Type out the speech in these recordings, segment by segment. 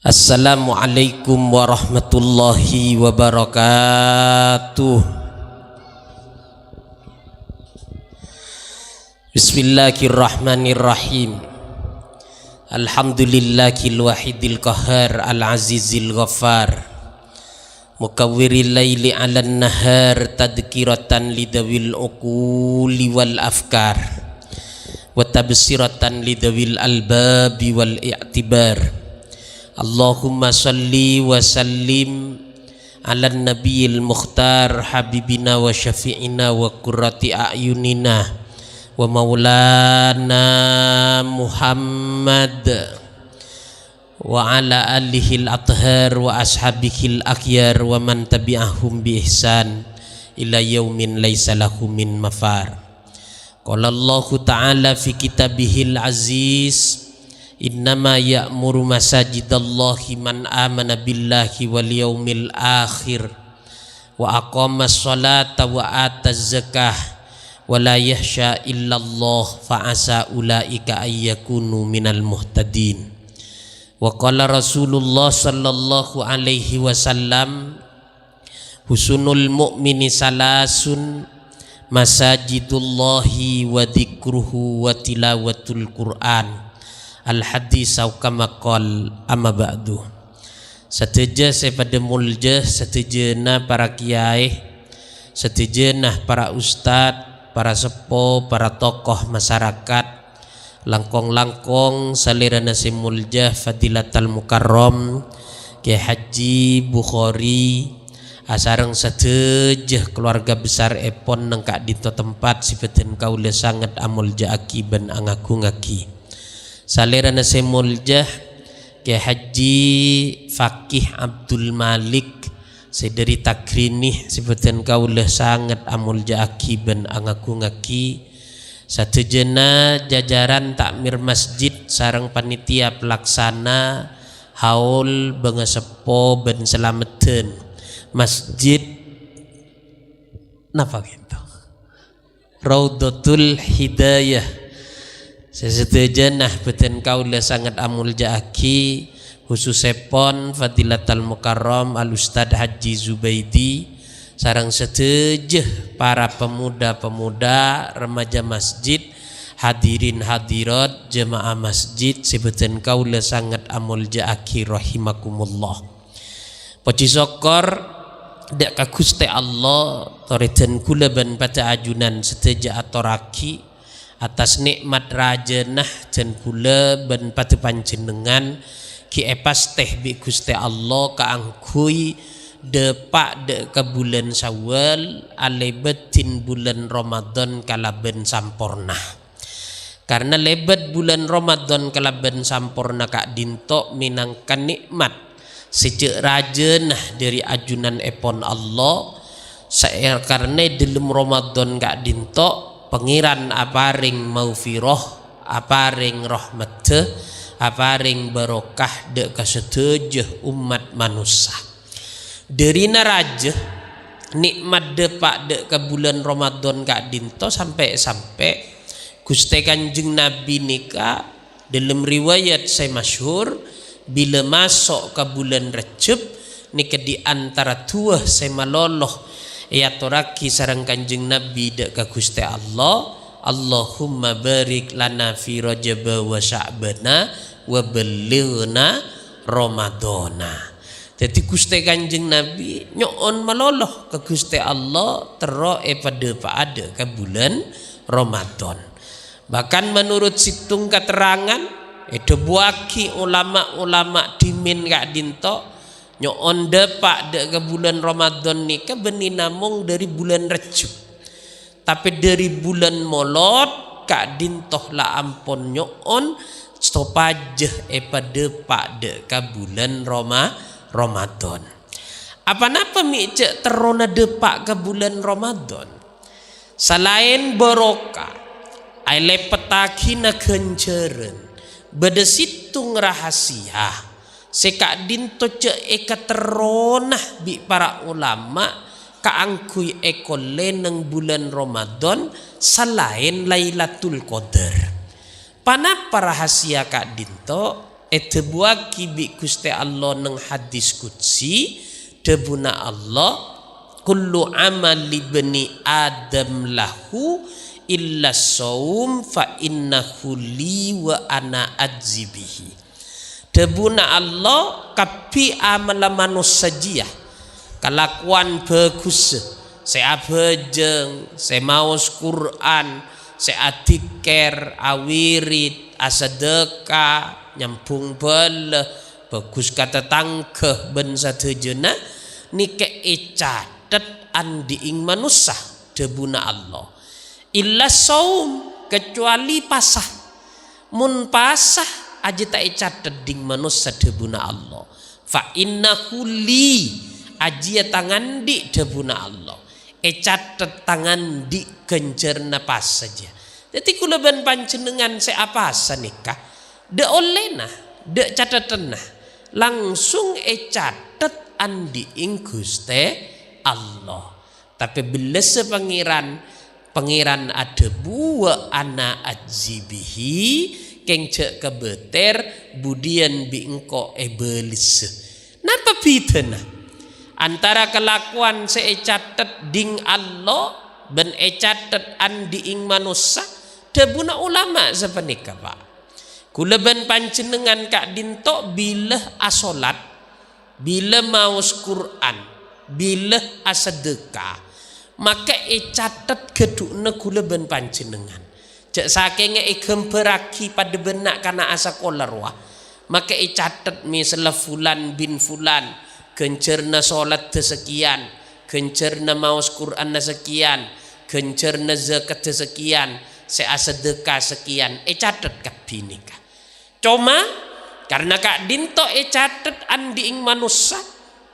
Assalamualaikum warahmatullahi wabarakatuh. Bismillahirrahmanirrahim. Alhamdulillahil wahidil qahhar al-azizil ghaffar. Mukawwiril laili 'alan nahar tadhkiratan lidawil uquli wal afkar wa tabsiratan lidawil albabi wal i'tibar. Allahumma salli wa sallim ala nabiyil mukhtar habibina wa syafi'ina wa qurrati a'yunina wa maulana Muhammad wa ala alihil athhar wa ashabihil akhyar wa man tabi'ahum bi ihsan ila yaumin laisa lahu min mafar. Qala Allahu ta'ala fi kitabihil aziz, innama ya'muru masajidallahi man amana billahi wal yaumil akhir wa aqamas salata wa ataz zakah wa la yahsha illallah fa asa ulaika ayyakunu minal muhtadin. Wa qala Rasulullah sallallahu alaihi wasallam, husnul mu'mini salasun masajidullahi wa dzikruhu wa tilawatul Qur'an. Al-hadis au kama qol amma ba'du. Setuju pada mulja, setujuna para kiai, setujuna para ustad, para sepo, para tokoh masyarakat, langkong-langkong salirana si mulja Fadilatul Mukarram Kiai Haji Bukhari asareng setuju keluarga besar epon nengkak dito tempat sifatin kaula sangat amulja akiban angaku ngaki. Salirana semuljah Kiai Haji Fakih Abdul Malik sedari takrinih sebutan kaulah sangat amulja akiban angaku ngaki. Satu jena jajaran takmir masjid sarang panitia pelaksana haul bengesepo ben selameten masjid napa gitu Raudhatul Hidayah. Sesetuju nah beten kaula sangat amulja aki khususipun Fadilatul Mukarram Al Ustad Haji Zubaidi sarang setuju para pemuda-pemuda remaja masjid hadirin hadirat jemaah masjid sebutan kaula sangat amulja aki rahimakumullah. Puji syukur dak ka Gusti Allah toriten kula ban pada ajunan setuju atoraki atas nikmat rajenah dan kula ben patu panjenengan ki epas teh bi Gusti Allah kaangkui depak de ke bulan Syawal alebetin bulan Ramadan kalaben sampurna. Karena lebet bulan Ramadan kalaben sampurna kak dinto minangkan nikmat sejak rajenah dari ajunan epon Allah saya karena dalam Ramadan kak dinto pengiran aparing maufiroh, aparing rahmat, aparing barokah de kasetujuh umat manusia. Dari naraja nikmat depak de ke bulan Ramadan kak dinto sampai Gusti Kanjeng Nabi nika dalam riwayat saya masyhur bila masuk ke bulan Rajab nika di antara tua saya maloloh ya toraki sareng Kanjeng Nabi dak ka Gusti Allah, Allahumma barik lana fi Rajab wa Sya'bana wa ballighna Ramadana. Jadi Gusti Kanjeng Nabi nyoon maloloh ke Gusti Allah tero pada ke bulan Ramadan. Bahkan menurut situng keterangan itu buaki ulama-ulama dimin kak dinto nyoon depak de ke bulan Ramadan nika beni namung dari bulan Rajab. Tapi dari bulan Molot kak dintoh la ampun nyoon stopajeh pada pak de ke bulan Ramadan. Apa napa mi cek terona depak ke bulan Ramadan? Selain barokah, ai lepetaki na kenceren, beda situng rahasia. Sekak dinto ce eka teronah bi para ulama kaangkui eko leneng bulan Ramadan selain Lailatul Qadar. Panapa rahasia kak dinto Etebuaki bi Gusti Allah nang hadis qudsi debuna Allah kullu amali bani adam lahu illa saum fa innahu li wa ana adzibihi. Debuna Allah kapi amala manusia kelakuan bagus saya bejeng saya maos Quran saya atiker awirid asadeka nyambung bala bagus kata tangkeh ben sateujeuna nike catet andi ing manusia debuna Allah illa saum kecuali pasah mun pasah aja tak catet ding manusia debuna Allah fa innahu li aja tangan di debuna Allah catet tangan di kencerna pas saja jadi kula ben panjenengan saya apa nikah de olehna de catetenna langsung catet andi ing Gusti Allah tapi bila pangeran ada buah ana adzibihi keng cek kebeter budian bi engko ebelis napa pitena antara kelakuan catet ding Allah ben catet andi ing manusia debuna ulama sepenika Pak kula ben panjenengan kak dinto bila asolat bila maos Quran bila asedekah maka catet gedukna kula ben panjenengan cek saking gemberaki pada benak kana asa kolarwa maka catet misal fulan bin fulan gencerna salat sekian gencerna maos Quran sekian gencerna zakat sekian saya sedekah sekian catet kabinika cuma karena kak dinto catet andi ing manusia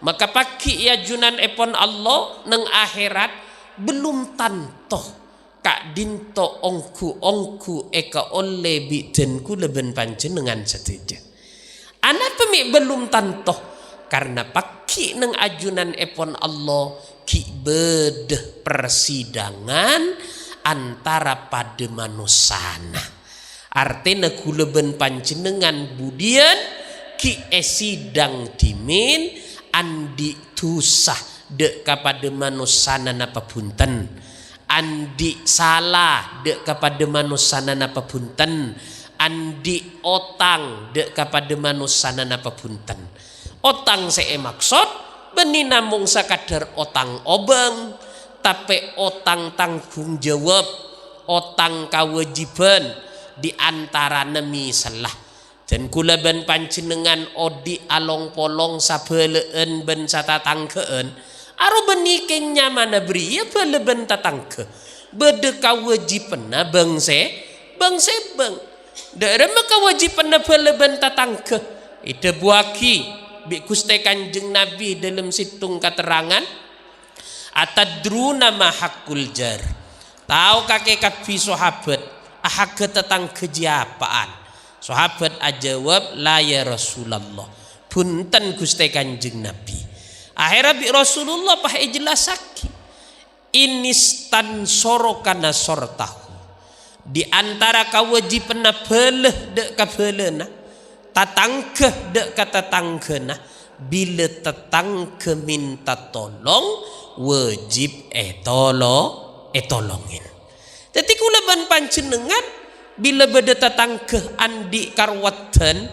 maka pagi ya junan epon Allah neng akhirat belum tantoh kak dinto ongku eka oleh bidenku leben panjenengan setuju anak pemik belum tantoh karena pagi neng ajunan epon Allah ki bedeh persidangan antara pada manusana artinya kula ben panjenengan budian ki sidang dimin andi tusah dek kepada manusana napa punten andi salah dek kepada manusana napa punten andi otang dek kepada manusana napa punten otang saya maksud beni namung sakadar otang obeng tapi otang tanggung jawab otang kewajiban di antara nemi salah dan kula ben panjenengan odi along polong sabeleen ben satatangkeun aro beni keng nyamana beri ya bele ben tatangke bede kawajibanna bangse bang derem kawajibanna bele ben tatangke ide buaki bi Gusti Kanjeng Nabi dalam situng keterangan atadruna ma haqqul jar tahu kakek kabi sahabat ahak tentang kejiapaan sahabat ajawab la ya Rasulullah punten Gusti Kanjeng Nabi akhirnya bi Rasulullah pah jelasaki inistan sorokana sortahu di antara kewajiban beleh dek kabelena tatangkeh dek katatangkena bila tetangke minta tolong wajib tolongin jadi kula ban panjenengan bila beda tatangkeh andi karwaten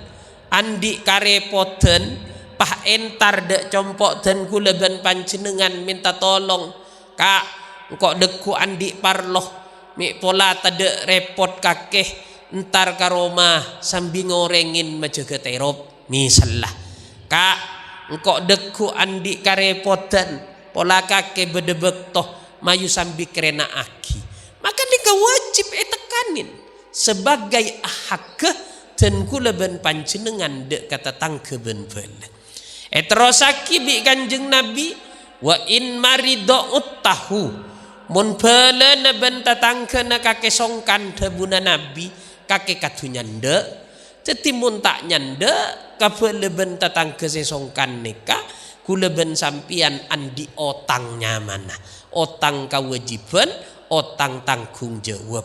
andi karepoten pah entar dek compok dan kula ban panjenengan minta tolong kak engkau deku andi parloh mi pola tade repot kakeh entar karoma sambil ngorengin majaga terop misallah kak engkau deku andi karepoten pola kakeh bedebek toh mayu sambil kerena aki maka nika wajib tekanin sebagai ahak dan kula ben panjenengan dek kata tangke ben bele terosaki bi Kanjeng Nabi wa in marido uttahu mun bele na ben tatangke na kake songkan debuna Nabi kake katunya ndek jadi mun tak nyande kabele ben tatangke sesongkan nika kula ben sampian andi otangnya mana otang kewajiban otang tanggung jawab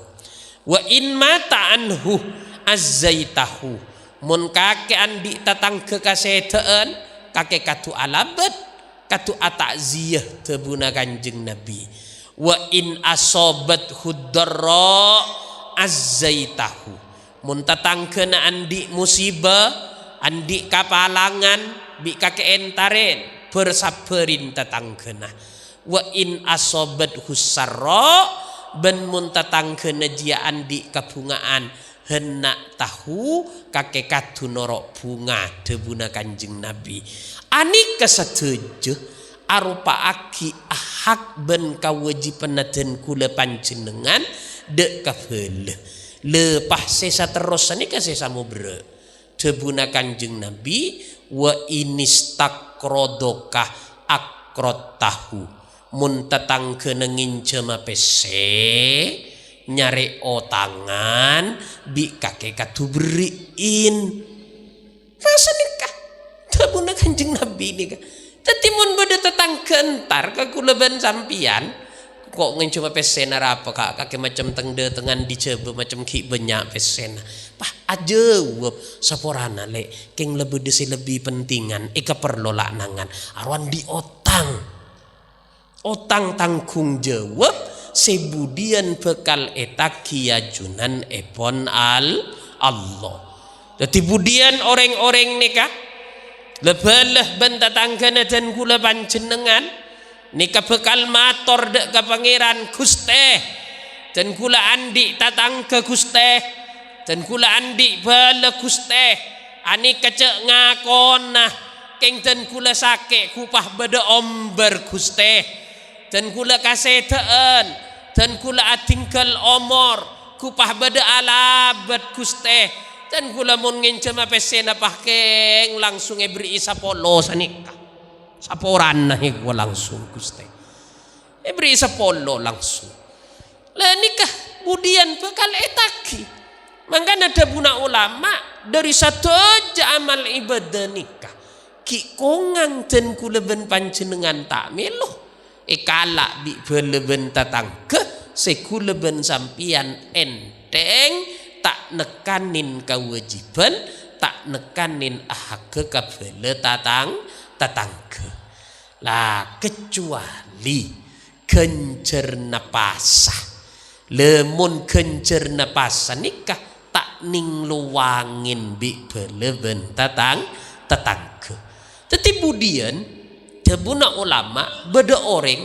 wa in mata anhu azzaitahu mun kakek andi tatangke kaseteen kakek katu alabat katu atakziyah tebuna Kanjeng Nabi. Wa in asobat hudarra azzaitahu, mun tatangkena andi musibah andi kapalangan bi kakek entaren bersaberin tatangkena. Wa in asobat husarra ben mun tatangkena jia andi kabungaan hendak tahu kakek katu norok bunga debuna Kanjeng Nabi. Ani kesetuju arupa aki hak ben kewajiban dan kula panjenengan dek kafel lepas sesa terus ni sesa mubre debuna Kanjeng Nabi. Wa inistakrodokah akrot tahu, mun tatangkena ngincema pese nyari otangan bi kakek katu beriin masa nikah tabuna Kanjeng Nabi nikah. Tapi mun beda tetang kentar kekulaban sampian kok ngencuma pesena apa kakek macam tengde tengan dicoba macam ki banyak pesena pah aja wop saporana le keng lebih desi lebih pentingan ika perlu lanangan arwan di otang tanggung jawab sebudian bekal eta kiajunan epon Allah. Jadi budian orang-orang nikah lebelah benta tanggana dan kula panjenengan nikah bekal mator dek ke pangeran Guste dan kula andi tatang ke Guste dan kula andi bala Guste ani kecek ngakona keng dan kula sake kupah beda omber Guste dan kula kasetaan dan kula atingkal omor kupah beda alabat Guste dan kula mun ngencema pesena pakeng langsung beri sapolo sanika saporan nahi gua langsung Guste beri sapolo langsung lah nikah budian bekal etaki mangkana ada buna ulama dari satu aja amal ibadah nikah ki kongang dan kula ben panjenengan tak melo kalak bi beleben tatangke sekula ben sampian enteng tak nekanin kewajiban tak nekanin hak kebele tatangke lah kecuali kencer napasah lemun kencer napasah nikah tak ning luangin bi beleben tatangke. Tetapi budian debuna ulama beda orang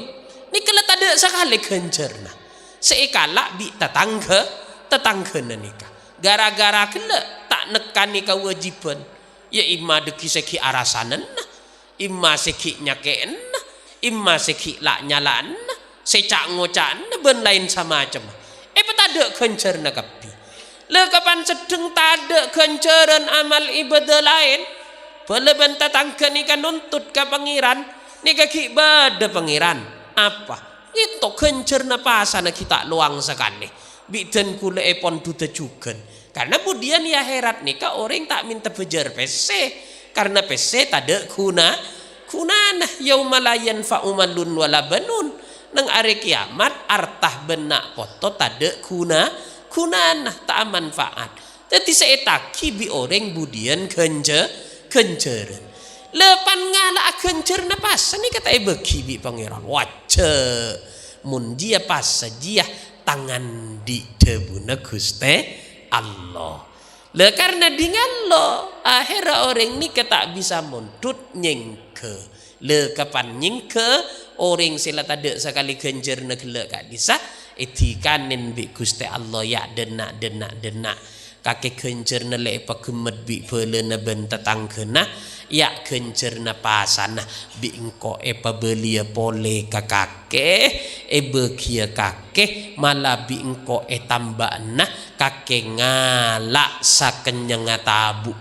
ni kalau tak ada sekali kencerna seikala bi tetangga nikah gara-gara kena tak nekani kewajiban ya imma deki seki arasanan imma seki nyakean imma seki lak nyalaan secak ngocan ben lain sama macam tak ada kencerna kapi le kapan sedeng tak ada kenceran amal ibadah lain boleh benta tangga nikah nuntut ke pangeran nikah kibada pangeran apa itu kencerna pasana kita luang sekali bidan kula epon duda juga karena kemudian ya herat nikah orang tak minta bejar pese karena pese tak ada kunana yaumalayan fa'umalun wala banun nang are kiamat artah benak foto tak ada kunana tak manfaat. Jadi seetaki bi orang budian kenceran lepan ngala kencer napas ni kata beki bi pangeran wajah mun dia pas saja tangan di debuna Guste Allah. Le karena dengan lo akhir orang ni tak bisa mundut nyengke. Le kapan nyengke orang sila tade sekali genjer negele kak disa etikanin bi Guste Allah ya denak kakek genjer nele pakemet bi pelena ben tetangkena ya genjer na pasana bi engko belia pole kakake bekia kakek malah bi engko tambana kakek ngalak sakenyang tabu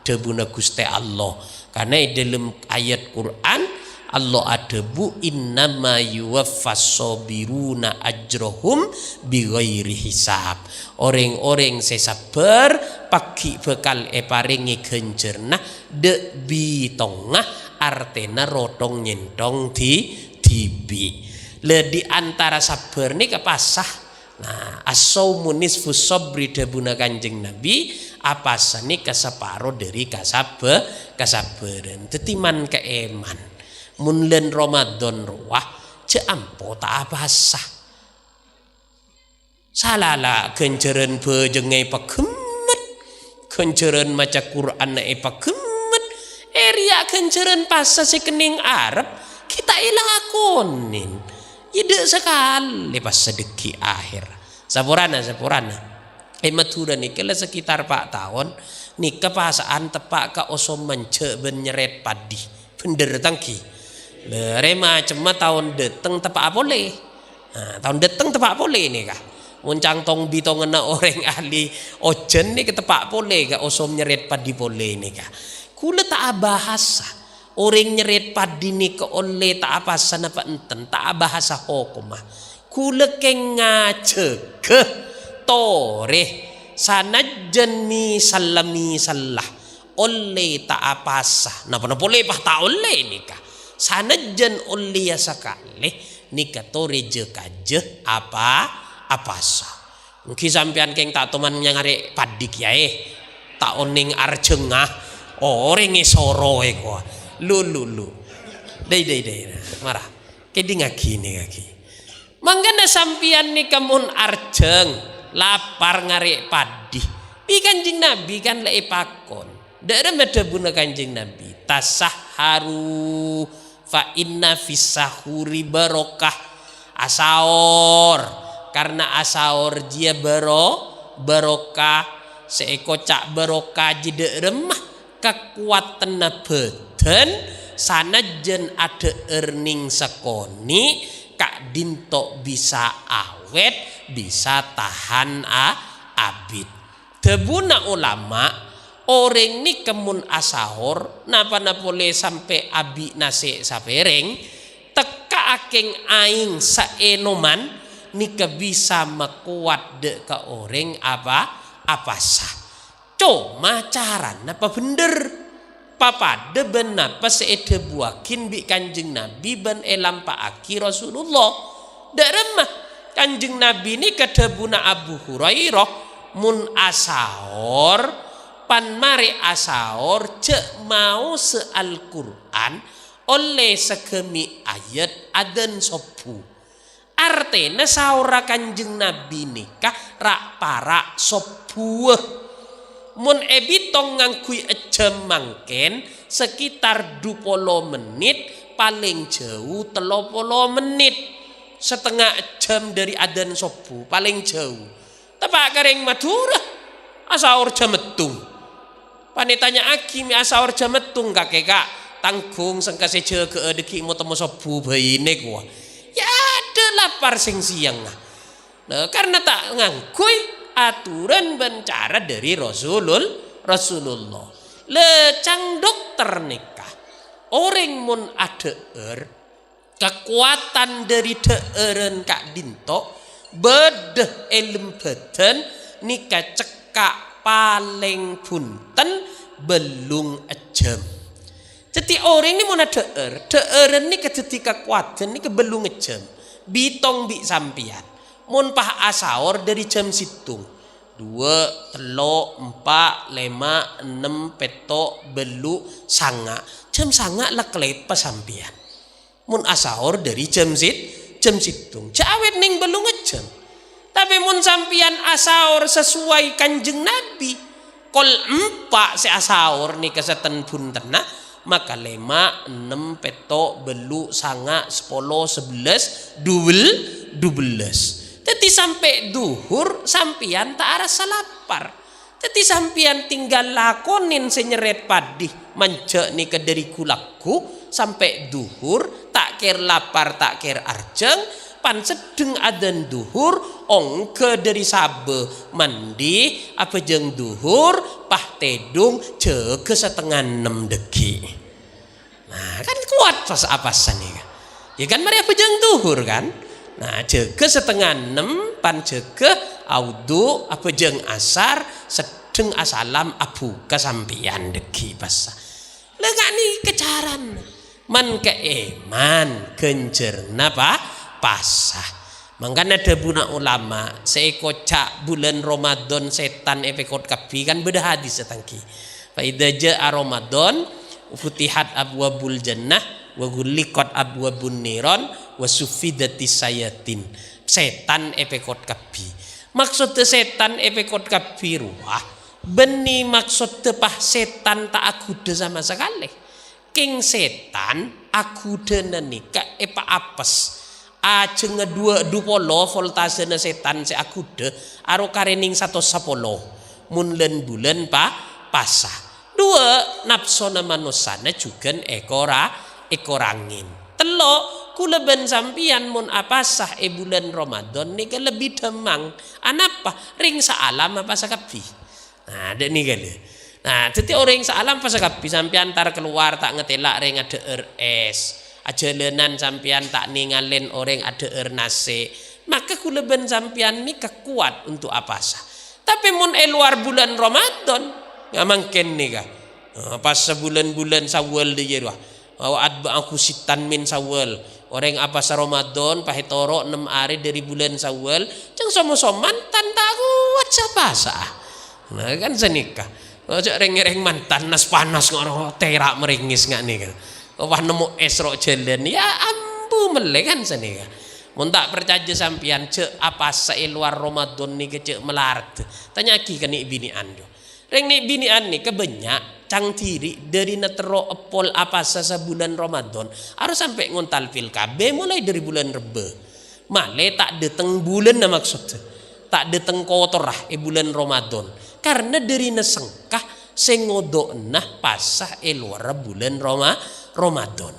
debuna Guste Allah karena dalam ayat Quran Allah ada bu innama yuwaffas sabiruna ajrohum bighairi hisab. Orang-orang sesabar pagi bekal paringi genjerna de bitongah artena rotong nyentong di tibi. Le di antara sabar ni kepasah. Nah, as-saumu nisfu sabri debuna Kanjeng Nabi apasa nika separo dari kasabaran tetiman keeman mun len Ramadan ruah ceampo tak apasa salala kenjeren bejengai pakemet kenjeren maca Quran nae pakemet eria kenjeren pasa sekening Arab kita ilakonin ide sekali pas sedeki akhir sapurana Matura nih kala sekitar 4 tahun nih kepasaan tepak ka osom mence benyeret padi bener tangki lere macam tahun deteng tepak boleh tahun deteng tepak boleh nih kah muncang tong bitong ngena orang ahli ojen nih ketepak boleh ka osom nyeret padi boleh nih kah kula tak bahasa orang nyeret padi nih ke oleh tak bahasa napa enten tak bahasa hukumah kula keng ngajeke tore sanajan salami salah oleh tak apasa napa boleh pah tak oleh nikah sanajan oleh ya sekali nikah tore je kaje apasa mungkin sampean keng tak teman yang arek padik ya tak oning arjengah orang soro ko lu dei marah kedi ngaki mangkana sampean nikah mun arjeng lapar ngarik padi bi Kanjeng Nabi kan lek pakon daerah medebuna Kanjeng Nabi tasahharu fa inna fis sahuri barokah asaor karena asaor dia barokah seekocak barokah jide remah kekuatan badan sanajan ada earning sekoni kak dinto bisa awet bisa tahan abid tebuna ulama orang ni kemun asahor napa boleh sampai abi nasi sapereng teka akeng aing saenoman nika bisa mekuat de ke orang apa sah cuma cara napa bener papa de benar pas ede buakin bi Kanjeng Nabi ben elam paaki Rasulullah daremah Kanjeng Nabi ini kedebuna Abu Hurairah mun asahor pan mari asahor cek mau se-Al Quran oleh sekemi ayat adan sopu artinya saura Kanjeng Nabi nikah rak para sopuh mun ebitong ngangkui jam mangken sekitar 20 menit paling jauh 30 menit setengah jam dari adan sobu paling jauh tepak kareng Madura asaur jam metung panitanya akimi asaur jam metung kakek tanggung sengkase ke deki mau temu sobu bayine gua ya ada lapar sing siang nah karena tak ngangkui aturan bencara dari Rasulullah lecang dokter nikah orang mun adeer kekuatan dari deeren kak dinto bedeh elem badan nikah cekak paling punten belum ejam jadi orang ini mun deeren nikah jadi kekuatan nikah belum ejam bitong bi sampian mun pah asaur dari jam situng 2, 3, 4, 5, 6 peto belu sanga jam sanga leklet pasampian mun asaur dari jam situng jawet ning belu ngejam tapi mun sampian asaur sesuai Kanjeng Nabi kol 4 se asaur nih keseten puntena maka 5, 6 peto belu sanga 10, 11, 12 Teti sampai duhur sampian tak rasa lapar. Teti sampian tinggal lakonin senyeret padi manja nih ke dari kulaku sampai duhur tak ker lapar tak ker arjeng pan sedeng adan duhur ongke dari sabe mandi apa jeng duhur pah tedung jege setengah 6 deki. Nah kan kuat pas apa nih ya kan mari apa jeng duhur kan. Nah jege setengah 6 pan jege audu apa jeng asar sedeng asalam abu kesampian deki basa legani kecaran man keiman genjer napa pasah Mangkana ada buna ulama seiko cak bulan Ramadan setan epekot kapi kan beda hadis setangki. Fa idza jaa Ramadan futihat abwabul jannah wa ghulliqat abwabun niran wa suffidatis sayatin. Setan epekot kapi. Maksud setan epekot kapi ruah beni maksud tepah setan tak akude sama sekali. King setan akude nanika epa apes. Ajeng dua polo voltase setan se akude aro karening 110 munlen bulan pasa. Dua nafsona manusana juga ekor angin. Telo kula ben sampian mun apasah bulan Ramadan nika lebih demang. Anapa ring saalam apa sakapi. Nah dek nika lho. Nah dadi orang saalam pas sakapi sampean antar keluar tak ngetelak ring ada RS. Ajalenan sampian tak ningalin orang ada nase, maka kula ben sampian ni kekuat untuk apa sah. Tapi mun luar bulan Ramadan nggak mungkin nih kah? Pas sebulan-bulan Sawal dia wah. Aku sitan min Sawal. Orang apa sa Ramadan pahitoro 6 hari dari bulan Sawal, ceng somo-somo mantan tak kuat siapa sah. Nah kan senikah. Ojo reng-reng mantan nas panas ngoro terak meringis nggak nih kan. Wah nemu esrok jalan ya ambu melek kan seni kan. Mun tak percaya sampian cek apa sae luar Ramadan ni cek melarat. Tanya ki ke nik bini ando. Reng nik bini an ni kebanyak cang tiri dari netero epol apa sa bulan Ramadan harus sampai ngontal pil KB mulai dari bulan Rebe. Male tak dateng bulan na maksud. Tak dateng kotorah bulan Ramadan. Karena dari nesengkah sengodoknah pasah luar bulan Ramadan.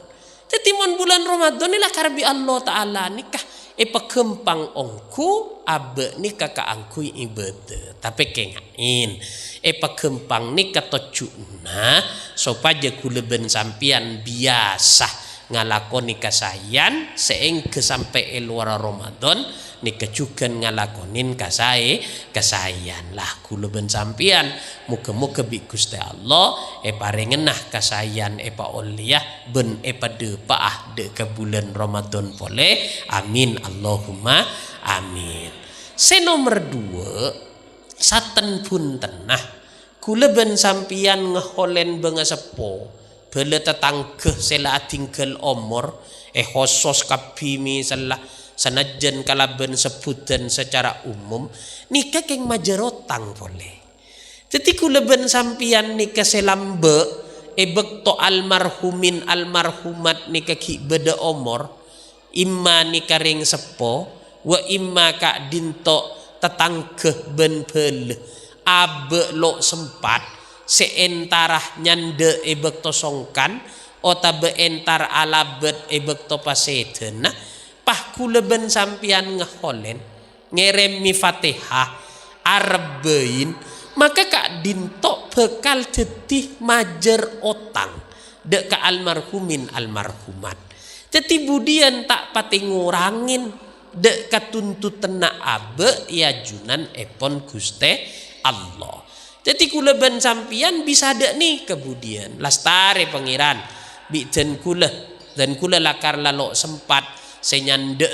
Jadi mon bulan Ramadan inilah karbi Allah Ta'ala nikah pekempang ongku abe nikah ka angku ibadah. Tapi kengain pekempang nikah tojuna supaya kula ben sampian biasa ngalakoni kasayan seengke sampai luar Ramadan nika juga ngalakonin kasayan lah kula ben sampian muga-muga bi Gusti Allah parengenah kasayan pa oliyah ben pada paah de ke bulan Ramadan pole amin Allahumma amin. Nomor 2 saten pun tenah kula ben sampian ngeholen bengasepo bela tetangga sela tinggal omor khosos kabimi salah sanajan kalaben sebutan secara umum nikah keng majarotang boleh. Jadi kula ben sampian nikah selambe bekto almarhumin almarhumat nikah ki beda omor imma nikah ring sepo wa imma kak dinto tetangga ben bel abe lo sempat seentarah nyande bekto songkan otabe entar alabet bekto pasedena pah kula ben sampian ngeholen ngeremi Fatihah arbein maka kak dintok bekal tetih majer otang dek ka almarhumin almarhumat jadi budian tak pati ngurangin dek katuntut tenak abe ya junan epon Guste Allah. Jadi kula ben sampian bisa dek nih kemudian lastare pangeran bijen kula dan kula lakar lalok sempat senyande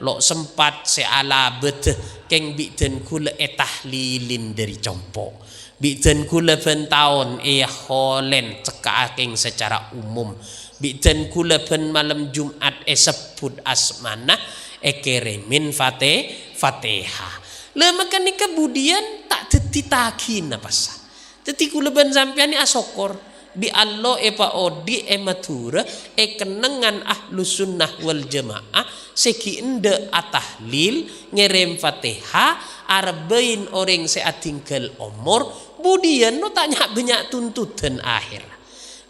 lo sempat seala bet keng bijen kula tahlilin dari compo bijen kula ben taun holen cekakeng secara umum bijen kula ben malam Jumat sebut asmana keremin Fatihah. Lah maka ni kemudian tak ditagih apa sah. Jadi kula ben sampean ni asokor bi Allah pa odi matura kenengan ahlu sunnah wal jamaah seki ende atahlil ngerem Fatihah arbein orang seatinggal umur budian no tanya banyak tuntutan akhir.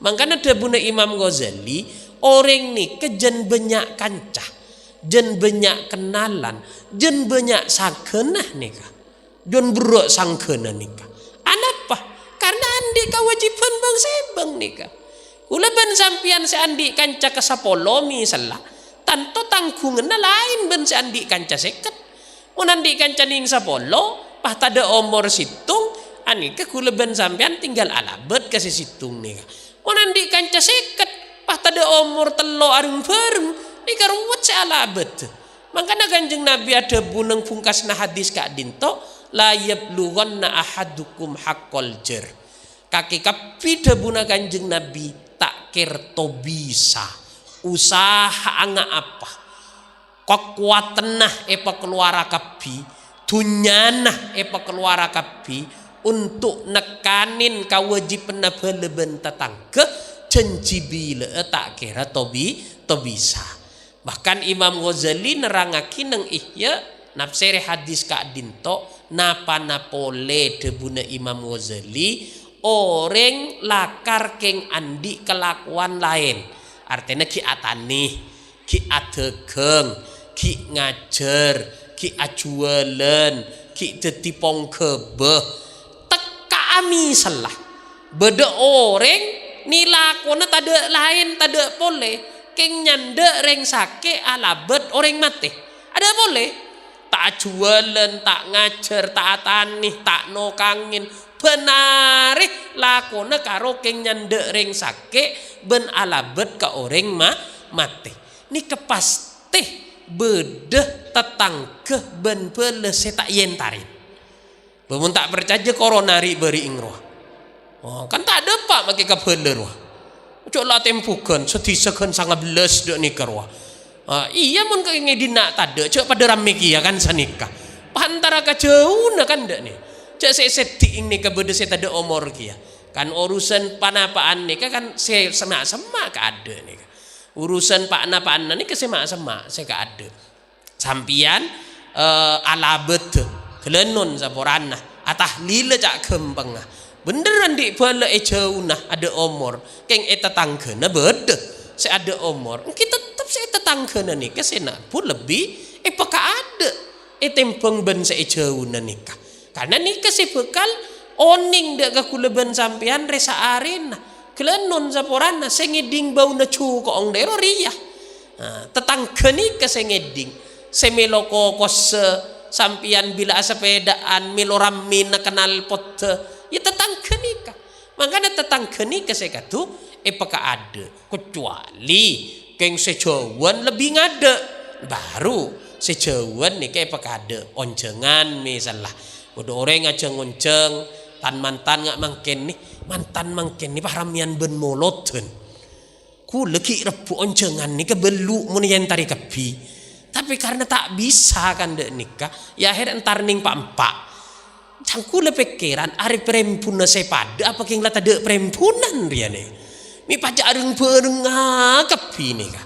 Makanya ada buna Imam Ghazali orang ni kejen banyak kancah jen banyak kenalan jen banyak sangkenah nikah jen berok sangkenah nikah anapa karena andi kewajiban bang sebang nikah kula ben sampian seandi kanca kesapolo misalnya tanto tanggungan lain ben seandi kanca seket mun andi kanca ning sapolo pah tada umur situng anika kula ben sampian tinggal alabet kasih situng nikah mun andi kanca seket pah tada umur telo arung bareng nika ruwet sealabet Makanya Kanjeng Nabi ada buneng pungkasna hadis Kak Dinto, la yablughanna ahadukum haqqal jar. Kaki kapi debuna Kanjeng Nabi tak kerto bisa usaha anga apa kekuatanah epa keluara kapi dunyanah epa keluara kapi untuk nekanin kewajiban belen tetangga janji bila tak kira to bisa. Bahkan Imam Ghazali nerangaki nang Ihya nafsir hadis Kak Dinto napa napole debuna Imam Ghazali orang lakar keng andi kelakuan lain. Artinya ki atani, ki adegeng, ki ngajar, ki ajualan, ki dadi pongkebeh. Teka ami salah. Beda orang nilakona tada lain tada boleh. Keng nyanda reng sake alabet orang mati. Ada boleh? Tak ajualan, tak ngajar, tak atani, tak nokangin. Benari lakona karo keng nyanda reng sake ben alabet ka orang mati. Ni kepaste bedeh tetangga ben bele setak yentarin. Bemun tak percaya koronari beri ingroh. Oh, kan tak ada pak make ka beler wah. Cok la tempukan sedisegen 19 dek nikah wah. Iya mun kenge dina tade cok pada rame kia kan sanikah. Pantara ka jauh kan dek ni. Cak sedik ini kebede saya tadi umur kia kan urusan panapaan nih kan saya semak ke ada nih urusan panapaan nih ke semak saya ke ada sampian alabet kelenun saporana atah lila cak kembang beneran di bala jauh nah ada umur keng tetangga na bede saya ada umur kita tetap saya tetangga nih ke sena pun lebih peka ada tempeng ben saya jauh na nikah. Karena nikah si bekal oning dek kekuleban sampean resa arena kelenun saporana sengeding bau na cuko ong dero ria tetangga nikah sengeding semeloko kos sampean bila sepedaan milorami na kenal pot ya tetangga nikah makanya tetangga nikah saya katu peka ada kecuali keng sejauhan lebih ngade baru sejauhan nikah peka ada oncengan misalnya udah orang aja ngonceng tan mantan nggak mangken nih mantan mangken nih paramian ben moloten ku leki rebu oncengan nih kebelu mun yen tari kepi tapi karena tak bisa kan dek nikah ya akhir entar ning pak cangku le pikiran ari perempuan sepada apa keng lata dek perempunan dia nih mi pajak areng bareng kepi nih kah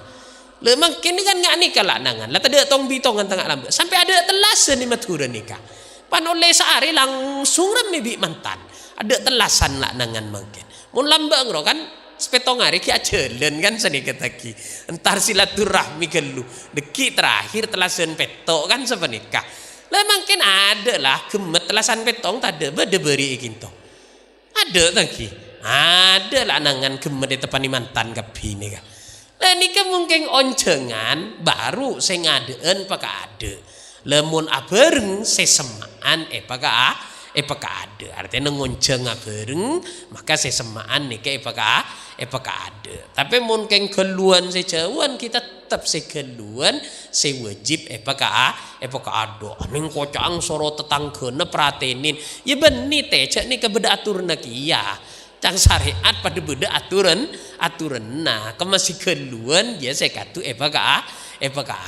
le mangken nih kan nggak nikah lah nangan lata dek tong bitongan tengah lambat sampai ada telasan nih matura nikah panoleh sehari langsung rame mantan ada telasan lah nangan mungkin mun lambang ro kan sepetong hari ki jalan kan sedikit lagi entar silaturahmi gelu deki terakhir telasan petok kan sepenikah lah mungkin ada lah gemet telasan petong tade bede beri ikinto ada lagi ada lah nangan gemet di tepani mantan kebini kan lah nikah mungkin oncengan baru sing ngadeen paka ada lemun abareng sesemaan paka ada artinya ngonceng abareng maka sesemaan nih kayak paka ada tapi mungkin keluan sejauhan kita tetap sekeluan sewajib paka ada ning kocang soro tetanggana pratenin ya benih teh cak nih kebeda aturan kia cang syariat pada beda aturan nah kemasi keluan ya saya katu paka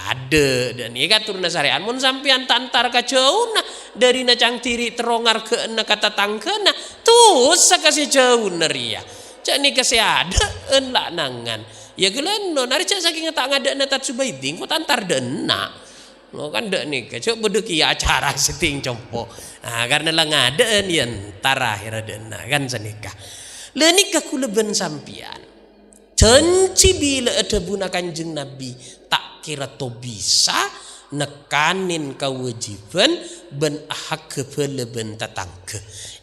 ada dan ia turun syariat mun sampean tantar ka jauh nah dari na cang tiri terongar ke na kata tangkena tuh sakasih jauh neria cak ni kasih ada lah nangan ya gelen no nari cak saking tak ngada na tat subaiding ko tantar dena no kan dek ni cak bedeki acara seting compo nah karena lah ngada yen tarakhir dena kan senikah le nikah kuleben sampean janji bila ada buna Kanjeng Nabi tak kira to bisa nekanin kewajiban ben hak kebeleben tetangga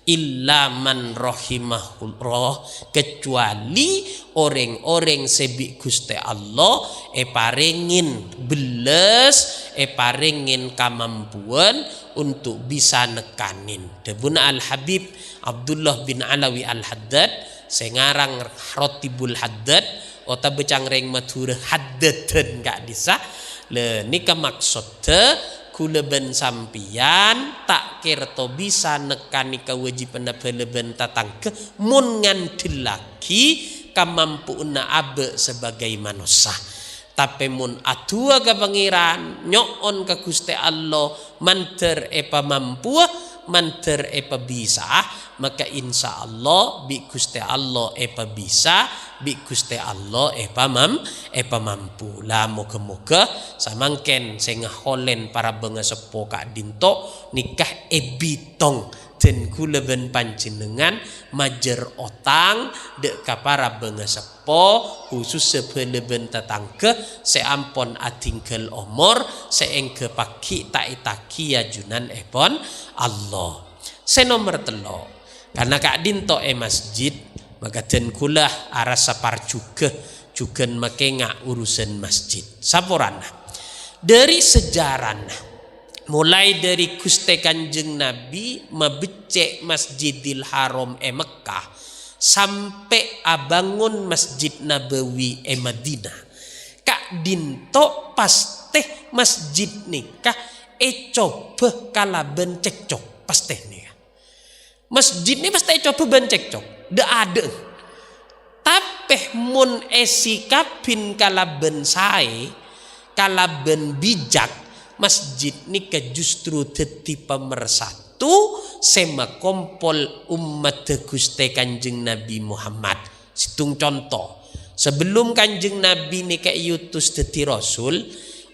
illa man rahimahullah kecuali orang-orang sebi Gusti Allah paringin beles paringin kemampuan untuk bisa nekanin debuna Al Habib Abdullah bin Alawi Al Haddad sengarang Rotibul Haddad ota becang reng matur haddaten gak bisa Le nika maksudnya kula ben sampian tak kirto bisa nekani kewajiban beleben tatangke mun ngandel lagi kamampuuna abe sebagai manusia. Tapi mun atua ke pangeran nyoon ke Gusti Allah manter epa mampu manter epa bisa, maka insya Allah bi Gusti Allah epa bisa, bi Gusti Allah epa mampu. Lah moga-moga samangken sing holen para benga sepo Kak Dinto nikah ebitong den kula ben panjenengan majer otang dek ka para benga sepo khusus sebeleben tetangga seampon atingkel omor seengke paki tak itaki ajunan epon Allah. Senomor telo karena Kak Dinto masjid maka den kula arasa par juga makenga urusan masjid saporana dari sejarah. Mulai dari Gusti Kanjeng Nabi mabecek Masjidil Haram Mekah sampai abangun Masjid Nabawi Madinah. Kak Dinto pasti masjid nikah coba kalaben cekcok pasti nih. Masjid ini pasti coba ben cekcok. Dak ada. Tapi mun esikapin kalaben sae kalaben bijak masjid nika justru dadi pemersatu sema kompol umat Gusti Kanjeng Nabi Muhammad. Situng contoh, sebelum Kanjeng Nabi nika yutus dadi rasul,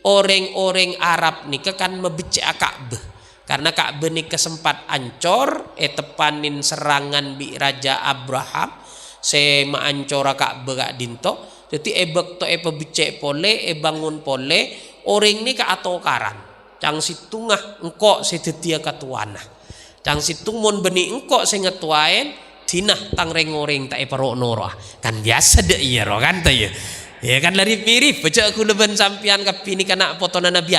orang-orang Arab nika kan mebecek Ka'bah. Karena Ka'bah nika sempat ancor tepanin serangan bi Raja Abraham sema ancora Ka'bah Kak Dinto. Jadi ebek to becek pole bangun pole orang ni ka atau karan cang situngah engkok sedetia katuana cang situng mon beni engkok se ngetuain dinah tang reng-oreng tak eparo noroh kan biasa deh iya roh kan ta ya kan lari mirip baca aku leben sampian kapini kana potona Nabi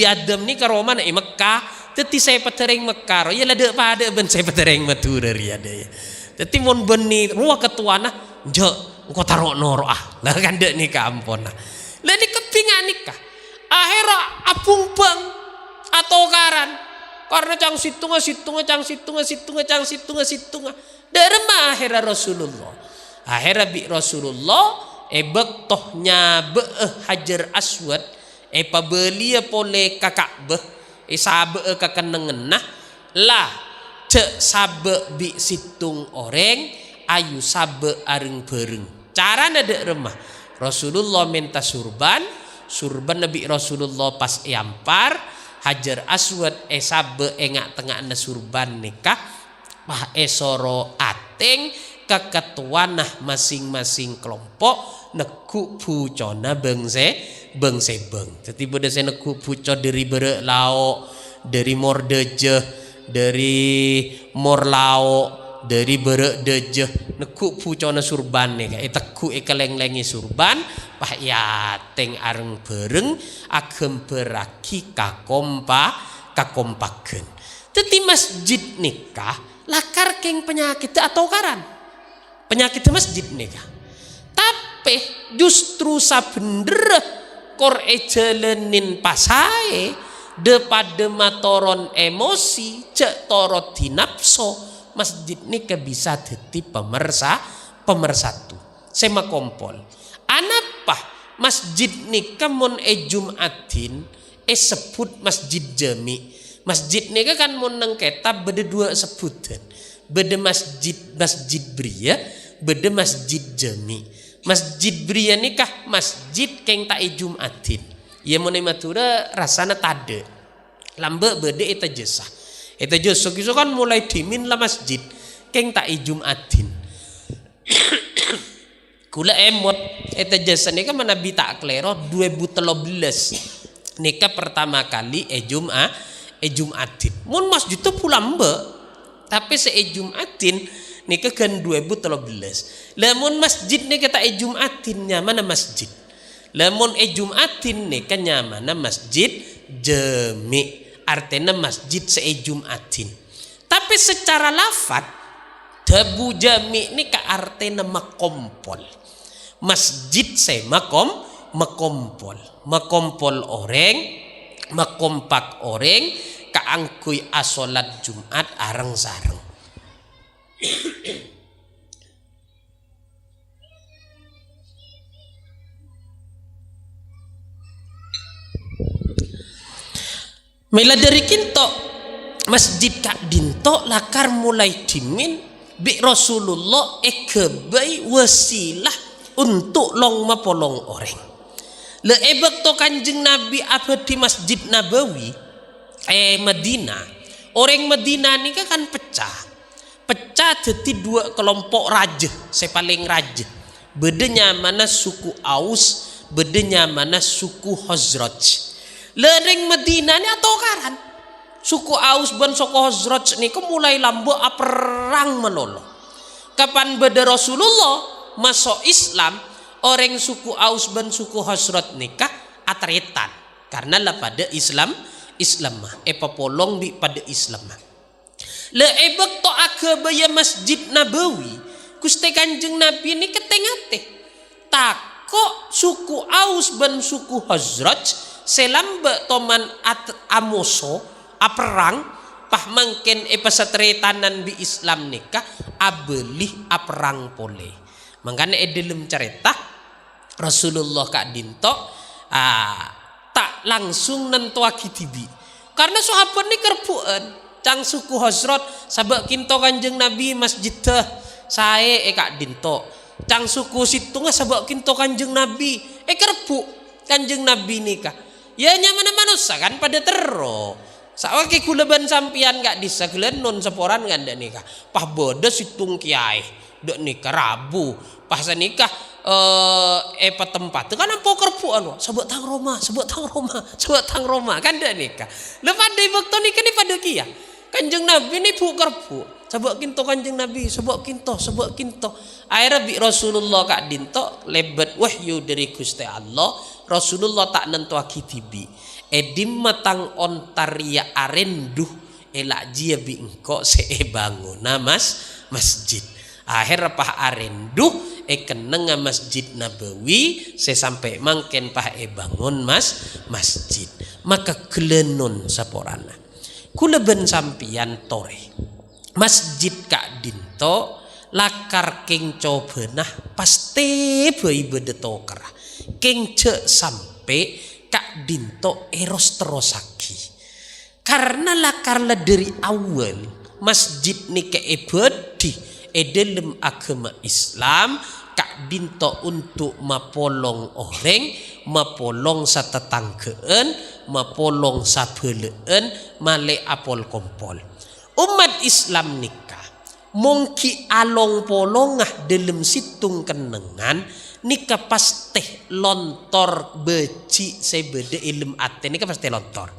Adam ni ka Roma na Mekah teti saya petereng Mekah ya lade pada ben saya petereng Madura ya deh teti mon beni ruah katuana jo engkau taruh noroh lah kan deh ni ka ampona lah ni kepingan nikah akhirnya apung bang atau karan karena cang situnga derma akhirnya bi Rasulullah ebek tohnya Hajar Aswad pabelia pole kakak sabe kakenengenah lah cek sabe bi situng oreng ayu sabe areng bereng cara nade remah Rasulullah minta surban Nabi Rasulullah pas ampar Hajar Aswad sabe engak tengah na surban nikah pah soro ateng keketuanah masing-masing kelompok neku pucona beng. Jadi pada saya neku puco dari berek lao dari mordeje dari morlao dari berek dejeh neku pucona surban nih teku keleng-lengi surban pah ya teng areng bereng agem beraki kakompaken teti masjid nikah lakar keng penyakit atau karan penyakit masjid nikah tapi justru sabener kor jalenin pasae depada matoron emosi cek torot dinapso masjid ini bisa dadi pemersatu sema kompol anapa masjid ini mun Jumatin sebut masjid jami masjid ini kan mun nang kitab beda dua sebutan beda masjid bria beda masjid jami masjid bria ini kah masjid keng tak Jumatin ya mun Madura rasana tade lambe beda eta jesah itu justru kan mulai dimin lah masjid keng tak Jumatin kula emot itu jasa nika Nabi tak klero 2013 nika pertama kali Jumatin mun masjid itu pulang mbak tapi Jumatin nika kan 2013 lamun masjid nika tak Jumatin nyamana masjid lamun Jumatin nika nyamana masjid jami artinya masjid Jumatin tapi secara lafad dabu jami ini ke artinya makompol masjid sema mekompol orang, mekompak orang kaangkui asolat Jumat areng sareng. Mila dari kinto masjid Kak Dinto lakar mulai dimin bi Rasulullah kebai wasilah untuk long mapolong orang. Le ebek to Kanjeng Nabi apa di Masjid Nabawi Madinah. Orang Madinah ni kan pecah jadi dua kelompok raja, sepaling raja. Bedanya mana suku Aus, bedanya mana suku Khazraj. Lereng Madinah ni atau karan suku Aus ban suku Khazraj ni mulai lambo perang menolong. Kapan beda Rasulullah masuk Islam, orang suku Aus ban suku Khazraj nikah atretan karena lah pada Islam mah polong bi pada Islam mah. Le ebek to akebaya Masjid Nabawi Gusti Kanjeng Nabi ni ketengate takok suku Aus ban suku Khazraj selamba toman amoso aperang pah mangken pasatretanan bi Islam nikah abelih aperang pole. Mangkana dalam cerita Rasulullah Kak Dinto tak langsung nentuaki tibi karena sahabat ni kerpuan cang suku Khazraj sabak kinto Kanjeng Nabi masjid saya Kak Dinto cang suku situng sabak kinto Kanjeng Nabi kerpu Kanjeng Nabi nikah. Ya nyaman manusia kan pada terro. Sawake kuleban sampian gak disagelen non seporan kan dak nikah. Pah bodo situng kiai dak nikah Rabu. Pas nikah tempat kan ampo kerpuan sebut tang Roma kan dak nikah. Lepas dari waktu nikah ni pada kia. Kanjeng Nabi ni bu kerpu. Sebab kinto Kanjeng Nabi, sebab kinto. Akhirnya bi Rasulullah Kak Dinto lebet wahyu dari Gusti Allah. Rasulullah tak nentuaki tibi. Edim matang ontaria arenduh elak jia bi engko bangun masjid. Akhir pah arenduh keneng Masjid Nabawi sampai mangken pah bangun masjid. Maka kelenon saporana. Kuleben sampian tore. Masjid Kak Dinto lakar king cobenah pasti bayi bedeto kerah. King cek sampai Kak Dinto eros terosaki karena lakarlah dari awal masjid ni keebedi dalam agama Islam Kak Dinto untuk mapolong orang, mapolong satetangkeun, mapolong sabeleen, male apol kompol. Umat Islam nikah mungki along polongah dalam situng kenengan nikah pasti lontor beci sebede ilm ate nikah pasti lontor.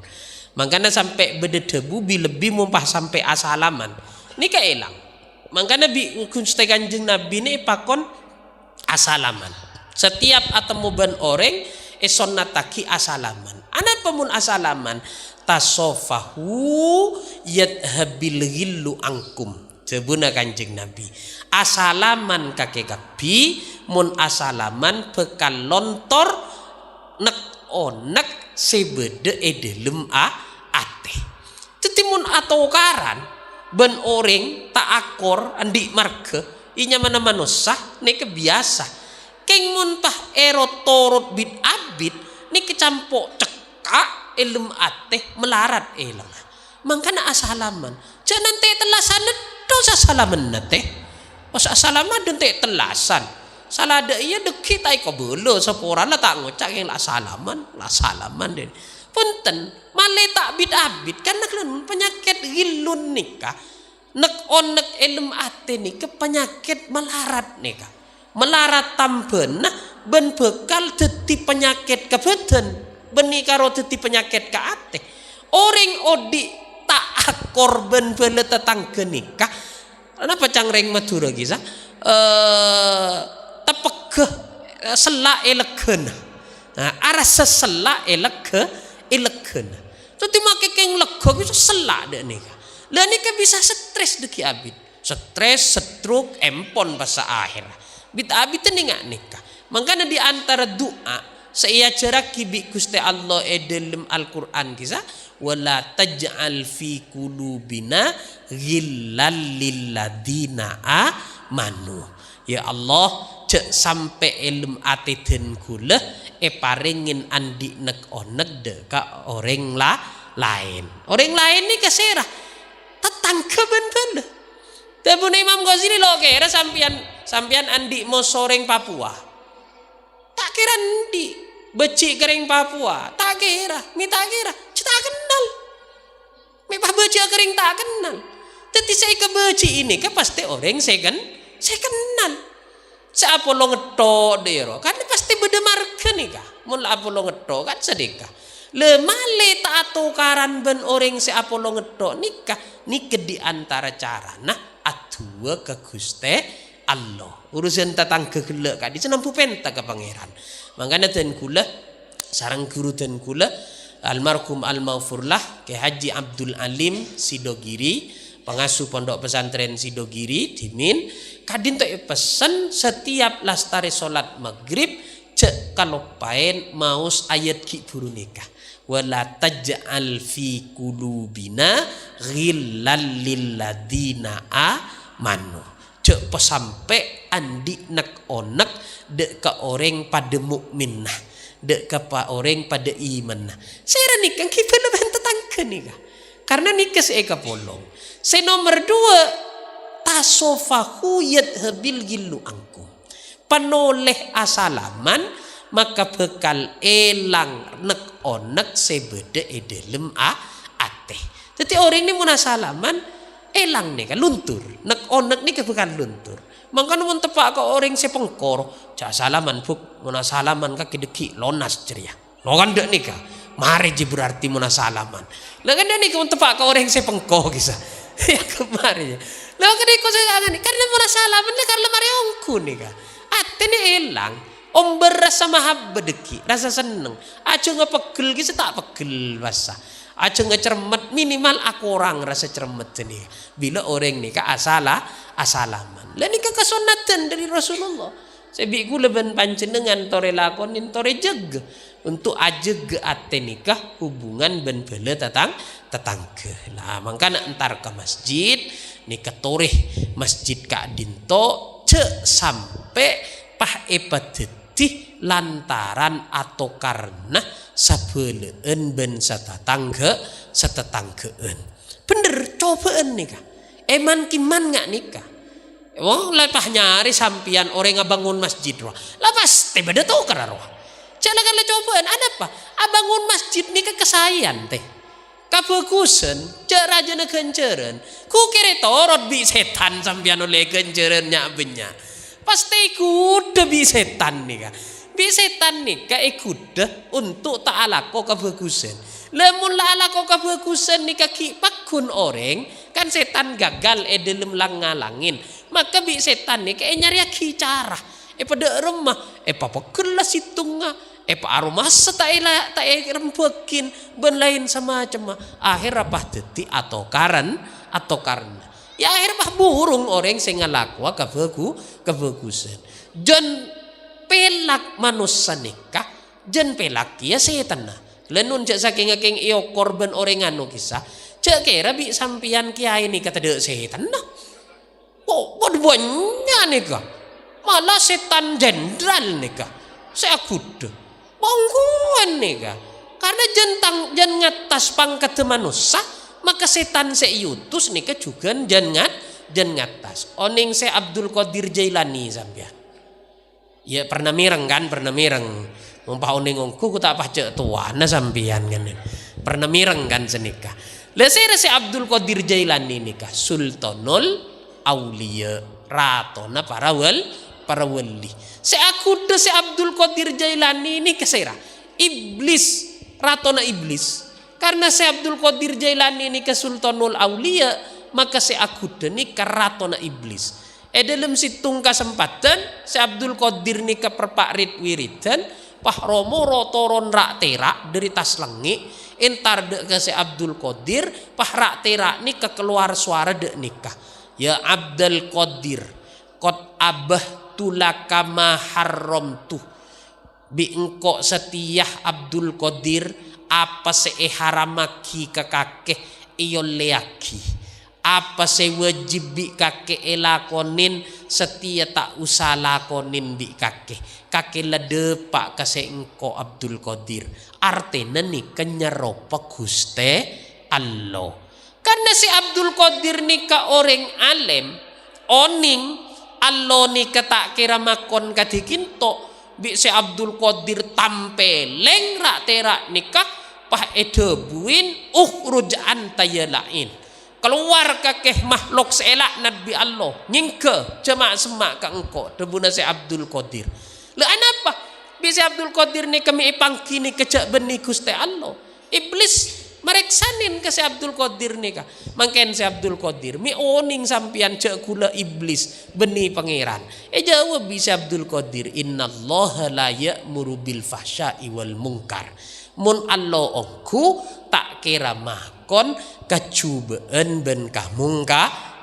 Makanya sampai bede debu lebih mumpah sampai asalaman nikah elang. Makanya bi Gusti Kanjeng Nabi ni pakon asalaman. Setiap atemu ban orang sonataki asalaman. Ana pemun asalaman tasofahu yadhabil ghillu angkum. Sebuna Kanjeng Nabi asalaman kakek kapi mun asalaman bekal lontor nek onek sebede edelem ate tetimun atau karan ben orang tak akor andi marga inya mana manusia ne kebiasa keng mun pah ero torot bid abid ni kecampok cekak elem ate melarat elang mangkana asalaman jangan te telasan dosa salaman nate pas asalaman dan te telasan salah ada iya deki tai kobelo seporan lah tak ngocak yang lah salaman den punten male tak bid abid karena kelun penyakit gilun nikah nek onek elem ate nikah penyakit melarat nikah melarat tamben nah ben bekal deti penyakit kebeden beni karo deti penyakit ke ate orang odi tak akor ben bele tetangga nikah kenapa cangreng Madura kisah tepegeh selak elegen arah seselak elegen jadi make keng lega bisa selak dek nikah lah nikah bisa stres deki abid stres stroke empon pas akhir bit abid ni nggak nikah makanya di antara doa saya jarak bi Gusti Allah dalam Al-Qur'an kisah wala taj'al fi qulubina ghillal lil ladina amanu. Ya Allah, cek sampai ilm ati den kula paringin andi nek onek deka orang lain. Orang lain ni keserah tetangga ben-ben. Tapi Imam Ghazali lo kira sampian andi mau soreng Papua. Tak kira andi becik kering Papua. Tak kira, tak kenal. Mepah becik kering tak kenal. Tapi saya kebeci ini ke pasti orang saya kenal. Saya apa lo ngetok dero kan pasti beda marga nih kah. Mula apa lo ngetok kan sedekah. Lemale tak tukaran ben orang si apa lo ngetok nikah di antara cara nah adua ke Gusti Allah. Urusan tetangga gelek kan di senampu penta ke pangeran. Makanya den kula sarang guru den kula almarhum almaghfurlah Ki Haji Abdul Alim Sidogiri, pengasuh pondok pesantren Sidogiri Dimin, kadin tuh pesan setiap lastari sholat maghrib cek kalopain maus ayat ki buru nikah wala taj'al fi qulubina ghillal lil ladina amanu. Cek pesampe andi nek onek dek ke orang pada mukmin nah, dek ke orang pada iman nah. Saya nikah kita lebih tetangga nikah karena nikah saya kapolong. Saya nomor 2 tasofahu yadhabil gillu angku. Penoleh asalaman maka bekal elang nek onek sebeda edelem ateh. Jadi orang ini mun asalaman elang nih kan luntur. Nek onek nih bekal luntur. Mangkana mun tepak ke orang sepengkor, ja salaman buk mun asalaman ka kideki lonas ceria. Lo kan dek nika. Mari ji berarti mun asalaman. Lah kan nih mun tepak ke orang sepengkor kisah. Ya kemarin. Lah kediko saya ngani karena salaman nih karena mari ongku nih ka. Atene elang, om berasa mahabbah deki, rasa seneng. Aja ngepegel ki tak pegel basa. Aja ngecermet minimal aku orang rasa cermet nih. Bila orang nih ka asalaman. Lah nika kesunatan dari Rasulullah. Sebi ku leben panjenengan tore lakonin tore jeg untuk ajeg ate nikah hubungan ben bele tetangga. Lah mangkana entar ke masjid nikah toreh masjid Kak Dinto cek sampai pah epadeti lantaran atau karena sabeleen ben setetanggaan. Bener cobaan nikah. Eman kiman nggak nikah. Wong lepah nyari sampian orang ngabangun masjid roh. Lah pasti beda tuh karena roh. Jangan le cobaan ada apa? Abangun masjid nikah kesayan teh. Kabagusan cek raja na kenceren. Ku kira torot bi setan sampian oleh kenceren nya benya. Pasti kuda bi setan nih kak. Bi setan nih kak ikuda untuk tak alako kabagusan. Lemun la alako kabagusan nih kaki pakun orang kan setan gagal dalam langalangin. Maka bi setan nih kayak nyari cara. Pada rumah papa kelas hitungnya. Pak aroma setaila tak rembekin ben lain semacam akhir apa detik atau karena ya akhir bah burung orang sing ngalakwa kebagusan jen pelak manusia nikah jen pelak ya setan nah lenun cek saking iyo korban orang anu kisah cek kira bi sampian kiai ini kata dek setan nah oh banyak nikah malah setan jenderal nikah saya kuda mongguan nih kak karena jen ngatas pangkat manusia maka setan seyutus nih kak juga jen ngatas oning se Abdul Qadir Jailani sampean ya pernah mireng mumpah oning ongku ku tak pacek tuana sampean kan pernah mireng kan senikah lesere se Abdul Qadir Jailani nih kak Sultanul Aulia ratona para wali. Aku si Abdul Qadir Jailani ini kesera iblis ratona iblis karena si Abdul Qadir Jailani ini ke Sultanul Aulia maka si aku ini ke ratona iblis. Dalam situng kesempatan si Abdul Qadir ini ke perpakrit wiridan pah romo rotoron rak terak dari tas lengi entar dek ke si Abdul Qadir pah rak terak ini ke keluar suara dek nikah ya Abdul Qadir kot abah tulaka ma haram tuh bi engko setiyah Abdul Qadir apa haramaki ke kakek iyo leaki, apa wajib bi kakek elakonin setia tak usah lakonin bi kakek lede pak kase engko Abdul Qadir artinya nih kenyeropa Guste Allah. Karena si Abdul Qadir nika orang alim oning Allah nika tak kira makon kadikinto bi si Abdul Qadir tampeleng rak terak nikah pah edebuin ukhruj anta ya lain, keluar kakeh makhluk seelak Nabi Allah nyingke cemak semak ka engko debuna si Abdul Qadir. Le anapa bi si Abdul Qadir ni kami ipangki ni kecak beni Gusti Allah iblis mereksanin ke si Abdul Qadir ni ka mangken si Abdul Qadir mi oning sampian cek kula iblis beni pangeran jawab bi si Abdul Qadir innallaha la ya'muru bil fahsya'i wal munkar mun Allah ongku tak kira makon kacubaan ben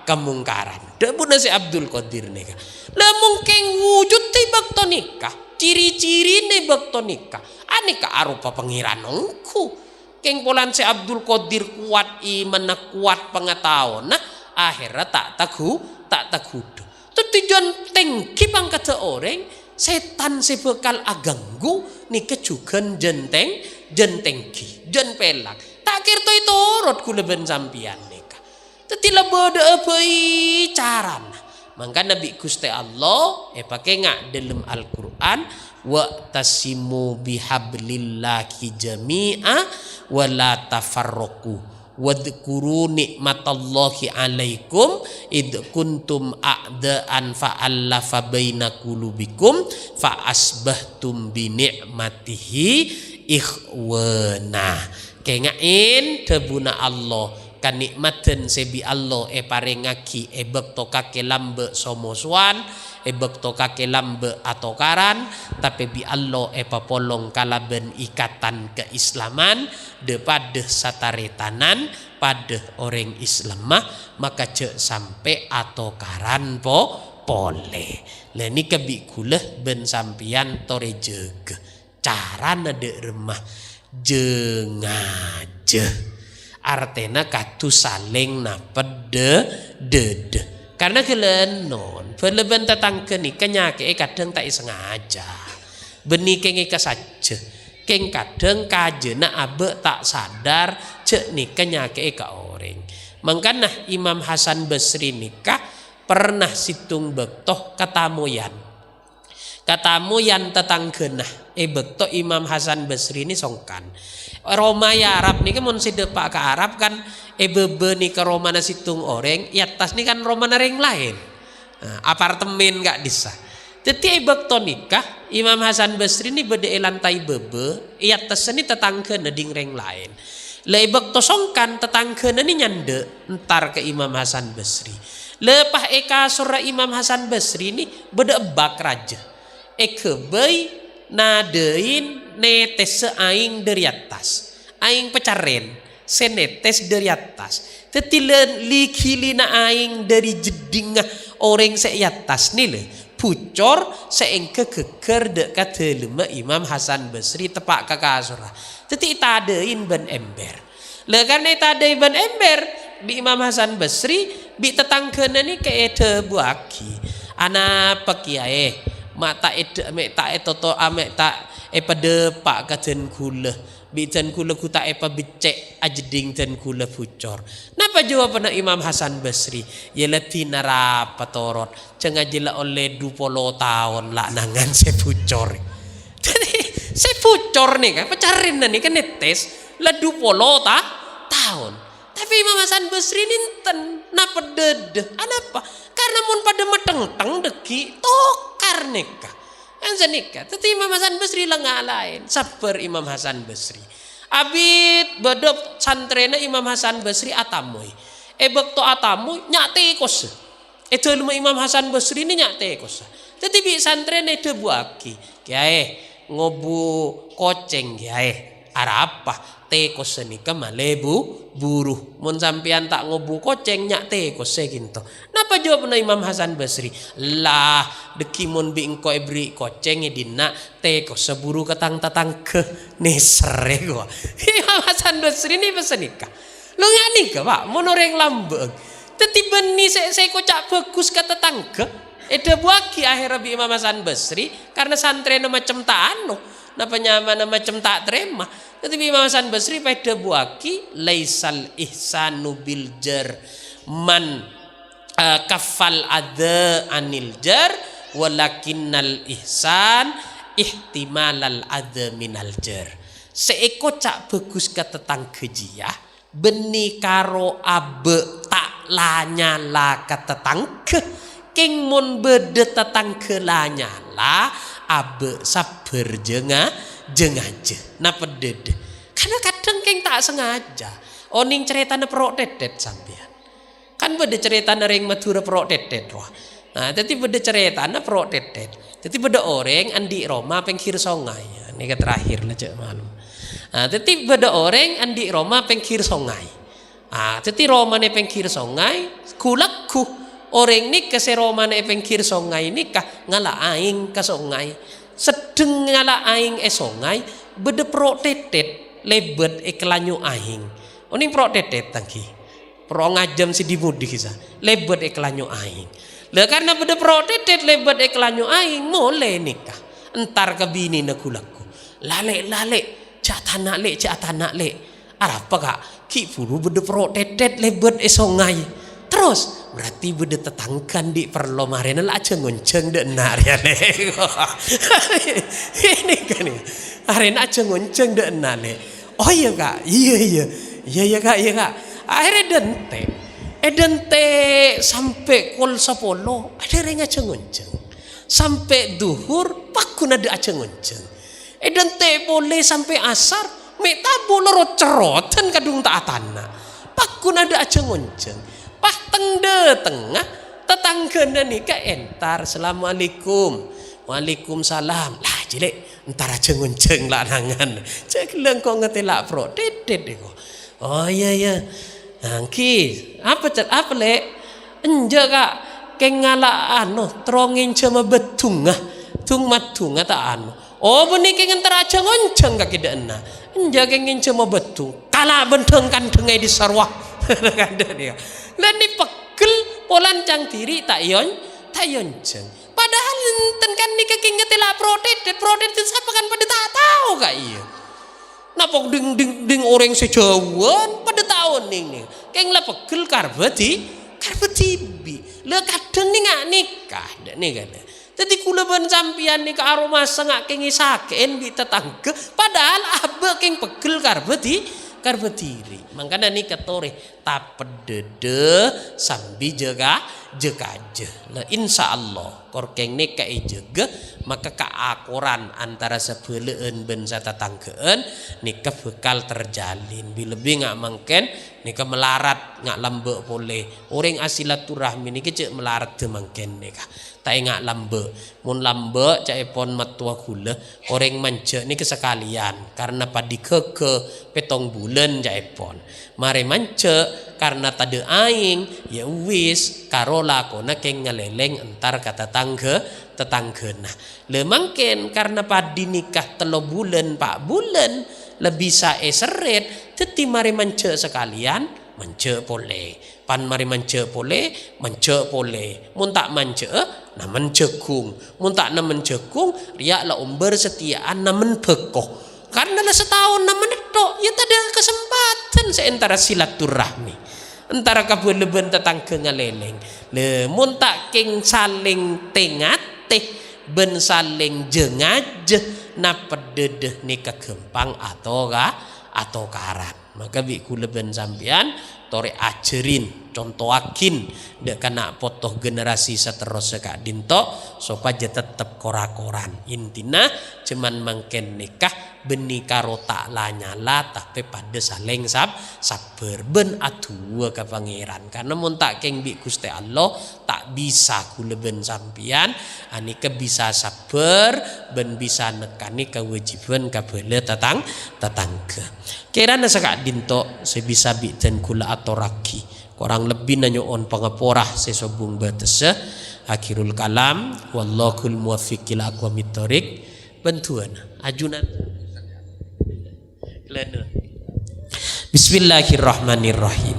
kamungkaran debuna si Abdul Qadir ni ka la mungkin wujud tibak tonika ciri-ciri ni bakto nikah anika arupa pangeran ongku keng polan si Abdul Qadir kuat iman kuat pengetahuan nah akhirnya tak takudo tujuan tengki bang kata orang setan si bekal aganggu ni kejugan jentengki jen pelak tak kirto itu urut kula ben sampian nikah tetila bodo apa caran maka Nabi Gusti Allah pakai ngak dalam Al-Quran wa tasimu bihablillahi jami'a wa la tafarraqu wadhkuru nikmatallahi alaikum id kuntum a'daan fa'allafa baina qulubikum fa asbahtum bi ni'matihi ikhwana kengain debuna Allah kanikmatan sebi Allah parengaki bekto kake lambe somoswan bekto kake lambe atokaran tapi bi Allah papolong kalaben ikatan keislaman depada sataretanan pada orang Islam maka cek sampai atokaran pole leni kebi kulah ben sampian tore jeg cara nade remah jengaje artena katu saling naped de karena kelenon peleben tetangke ni kenyake kadang tak sengaja beni kenge saja keng kadang kajena abe tak sadar cek ni kenyake ka orang mangkana Imam Hasan Basri nikah pernah situng bektoh katamoyan tetanggenah bektoh Imam Hasan Basri ini songkan Roma ya Arab ni kan mun sidepak ke Arab kan bebe ni ke Roma na situng orang i atas ni kan Roma na ring lain apartemen gak disah jadi bekto nikah Imam Hasan Basri ni bede lantai bebe i atas ni tetangga na ding ring lain le bekto songkan tetangga na ni nyande entar ke Imam Hasan Basri lepah surah Imam Hasan Basri ni bede bak raja kebay nadein netes seaing dari atas aing pecaren senetes dari atas tetilen likilina aing dari jedingah orang se atas nih le pucor seengke keker dekat lema Imam Hasan Basri tepak kakasura teti tadein ban ember le karena tadein ban ember bi Imam Hasan Basri bi tetangkeuna ni ke buaki anak pakiae mata toto ame tak pada pak katen kula bitan kula ku tak becek ajeding ten kula pucor napa jawaban Imam Hasan Basri ya latina rapa torot cenga jela oleh 20 tahun lah nangan se pucor jadi se pucor nih kan pacarin nih kan netes lah 20 tahun tapi Imam Hasan Basri ninten napa dede anapa karena mun pada meteng-teng deki tokar nikah anza nikah tapi Imam Hasan Basri lah ngalain sabar Imam Hasan Basri abid bedop santrena Imam Hasan Basri atamoy bekto atamoy nyate kos itu Imam Hasan Basri ini nyate kos jadi bi santrena itu buaki kiai ngobu koceng kiai arapa tekos nikah malebu buruh mun sampean tak ngobu koceng nyak tekos seginto nah Napa jawabna Imam Hasan Basri? Lah dekimun bi engko ibri koceng dina te ko seburu ketang tatang ke nesere gua. Imam Hasan Basri ni pesenika. Lo ngani ke Pak monoreng lambeng. Teti beni saya kocak bagus kata tangga. Eda buaki akhirnya bi Imam Hasan Basri karena santrena macam tak anu. Napa nyaman macam tak terima. Tetapi Imam Hasan Basri pada buaki laisal ihsanu bil jar man kafal ada anil jar walakinnal ihsan ihtimalal ada minal jar. Seeko cak bagus kata tangkejia beni karo abe tak lanyala kata tangke king mun bede tetangke lanyala abe sabar jengaje napa dede karena kadang king tak sengaja oning ceritane perok dedet sampean kan beda cerita ring Madura perok dedet wah. Nah, jadi beda cerita perok dedet. Jadi beda orang andi Roma pengkir songai. Ini ke terakhir lah cek malam. Nah, jadi beda orang andi Roma pengkir songai. Ah, jadi Roma ne pengkir songai, kulakku orang ni ke Roma ne pengkir songai ni kah ngala aing ke songai. Sedeng ngala aing songai beda perok dedet lebet iklanyu aing. Oning perok dedet tangki. Pro ngajam si dimudi kisah lebet iklanyo aing lah karena pada pro tetet lebet iklanyo aing mulai nikah entar ke bini nakulaku lale cak tanak le apa kak ki puru beda pro tetet lebet esongai terus berarti beda tetangkan di perlo marina lah aja ngonceng dek nak ya le ini kan ya arena aja ngonceng dek nak le oh iya kak iya kak akhirnya dente sampai kol sapolo ada renga cengonceng sampai duhur pakun ada cengonceng dente boleh sampai asar meta boloro ceroten kadung taatana pakun ada cengonceng pah tengah tetanggana nikah entar assalamualaikum waalaikumsalam lah jelek entar cengonceng lah nangan cek lengkong ngetelak pro dedet deko oh iya Angki, apa le? Enja kak, kengala anu, trongin cuma betungah, tung matungah tak anu. Oh benih kengen teraca ngonceng kak kita ena. Enja kengen cuma betung, kalah benteng kan tengai di sarwah. Ada dia. Lani pekel polan cang tiri tak yonceng. Padahal enten kan nikah kengen telah protet itu siapa kan pada tak tahu kak iya. Napok ding orang sejauhan pada tahun ini keng lah pegel karbeti bi le kadang ni ngak nikah nih kan jadi kula ben sampian nikah aroma sengak kengi saken bi tetangga padahal abe keng pegel karbetiri makanya nih ketore tak pedede sambil jaga aja lah insyaallah kor keng nikah jaga maka keakuran antara sebeleen ben satatangkeun nikah bakal terjalin bila lebih ngak mangken nikah melarat ngak lambe boleh orang asilaturahmi niki cek melarat de mangken nikah tak ngak lambe mun lambe cak epon matua kula orang manje niki sekalian karena padi ke petong bulan cak epon mare manje karena tade aing ya wis karola kona keng ngeleleng entar kata tetanggena le mangken karena padi nikah 3 bulan 4 bulan lebih sae seret teti mari mance sekalian mance pole pan mari mance pole mun tak mance na mencekung mun tak na mencekung riak la umber setiaan na menpekoh karena lah setahun na menetok ya tak ada kesempatan seantara silaturahmi antara kabeleben tetangga ngaleleng le mun tak king saling tengate ben saling jengaj na pededeh nikah gempang atau karat maka bi kula ben sampean tore ajerin contohakin dek kena potoh generasi seterusnya kak dinto supaya tetep koran intina cuman mangken nikah beni karo tak lanyala tapi pada saling sabar ben adu ke pangeran karena mun tak keng bi Gusti Allah tak bisa kula ben sampean anike bisa sabar ben bisa nekani kewajiban kabele tetangga kirana sekak dinto sebisa bi den kula aturaki kurang lebih nanyoon pangaporah sesobung batasa akhirul kalam wallahul muwaffiq ila aqwamit thoriq bantuan ajunan Bismillahirrahmanirrahim.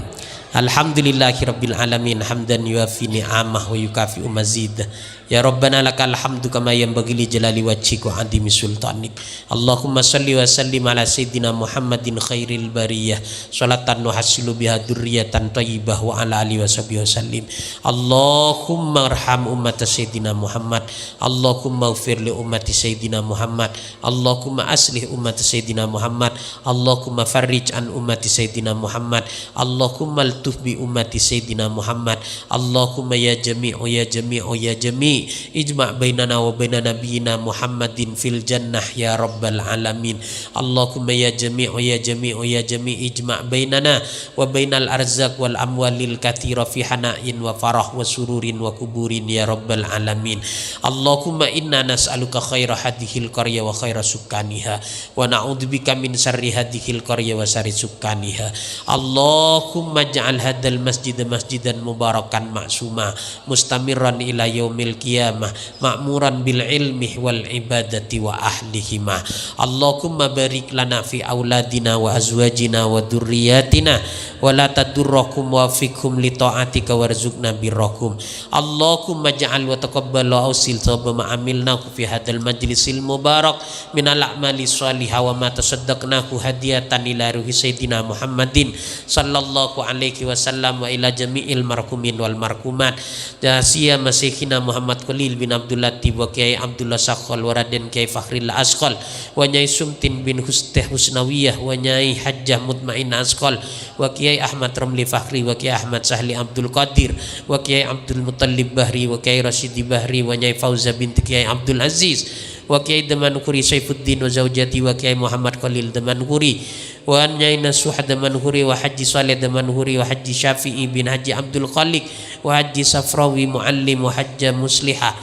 Alhamdulillahirabbil alamin hamdan yuafi ni'amah wa yukafi'u mazid. Ya Rabbana lakal hamdu kama yanbaghi li jalali wajhika wa 'azimi sultanik. Allahumma shalli wa sallim ala sayyidina Muhammadin khairil bariyah salatan nuhassilu biha dzurriyyatan thayyibah wa ala alihi washabihi wasallim. Allahumma arham ummata sayyidina Muhammad. Allahumma ighfir li ummati sayyidina Muhammad. Allahumma aslih ummati sayyidina Muhammad. Allahumma farrij an ummati sayyidina Muhammad. Allahumma altuf bi ummati sayyidina Muhammad. Allahumma ya jami'u ya jami'u ya jami' ijma' bainana wa baina nabiyyina Muhammadin fil jannah ya rabbal alamin. Allahumma ya jami'u ya jami'u ya jami' ijma' bainana wa bainal arzaq wal amwalil katsira fi hana'in wa farah wa sururin wa kuburin ya rabbal alamin. Allahumma inna nas'aluka khaira hadhil qarya wa khaira sukkaniha wa na'udzubika min syarri hadhil qarya wa syarri sukkaniha. Allahumma ja'al hadzal masjid masjidan mubarakan ma'suma mustamirran ila yaumil qiyamah ma'muran bil ilmi wal ibadati wa ahlihima. Allahumma barik lana fi auladina wa azwajina wa dzurriyyatina wa la tadurrakum wa fikum li ta'atika warzuqna birrakum. Allahumma ja'al wa taqabbal wa ausil thawaba ma amilnahu fi hadzal majlisil mubarak minal a'mali shalihah wa ma tasaddaqnahu hadiyatan ila ruhi sayyidina Muhammadin sallallahu alaihi wasallam wa ila jami'il marhumin wal marhumat jasiya masihina Muhammad Khalil bin Abdul Latif wa Kiai Abdullah Sakhal wa Raden Kiai Fakhril Asqal wa Nyai Sumtin bin Husteh Husnawiyah wa Nyai Hajjah Mutmain Asqal wa Kiai Ahmad Ramli Fakhri wa Kiai Ahmad Sahli Abdul Qadir wa Kiai Abdul Muttalib Bahri wa Kiai Rasyidi Bahri wa Nyai Fauza binti Kiai Abdul Aziz wa Kiai Damanhuri Saifuddin wa Zaujati wa Kiai Muhammad Khalil Damanhuri wa Nyai Nasuh Damanhuri wa Haji Saleh Damanhuri wa Haji Syafi'i bin Haji Abdul Khaliq wa Haji Safrawi Muallim wa Hajjah Muslihah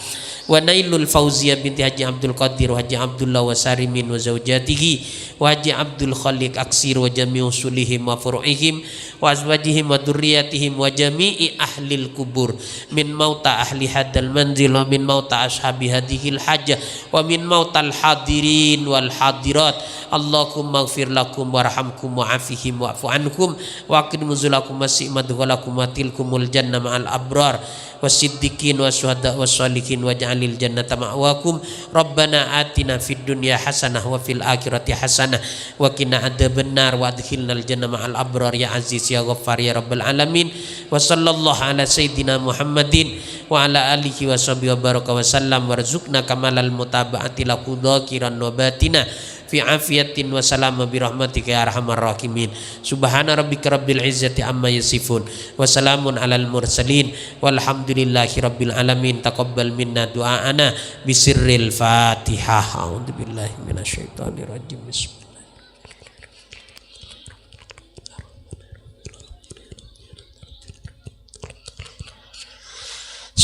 wa Nailul Fauziyah binti Haji Abdul Qadir wa Haji Abdullah wa Sarimin wa Zaujatihi wa Haji Abdul Khaliq Aksir wa jami'u usulihim wa furu'ihim wa azwajihim wa durriyatihim wa jami'i ahlil kubur min mauta ahli hadal manzil wa min mauta ashabi hadhil hajjah wa min mautal hadirin wal hadirat. Allahumma ighfir lakum warhamkum wa'afihim wa'fu anhum wa aqim nuzulakum wasi' madghalakum wa tilkumul jannah ma'al abrar wasiddiqin wasyuhada wassalihin waj'alil jannata ma'wakum. Rabbana atina fid dunya hasanah wa fil akhirati hasanah wa qina adzabannar wa adkhilnal jannah ma'al abrar ya aziz ya ghaffar ya rabbal alamin. Wa sallallahu ala sayyidina Muhammadin wa ala alihi wa sahbihi wa baraka wa sallam warzuqna kamalal mutaba'ati lahu dhakiran wa batina fi afiyatin wa salama bi rahmatika ya arhamar rahimin. Subhana rabbika rabbil izzati amma yasifun wa salamun alal mursalin walhamdulillahi rabbil alamin. Taqabbal minna du'aana bisirril Fatihah. A'udzu billahi minasyaitonir rajim. Bismillah.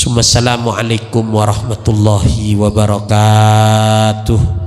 Assalamualaikum warahmatullahi wabarakatuh.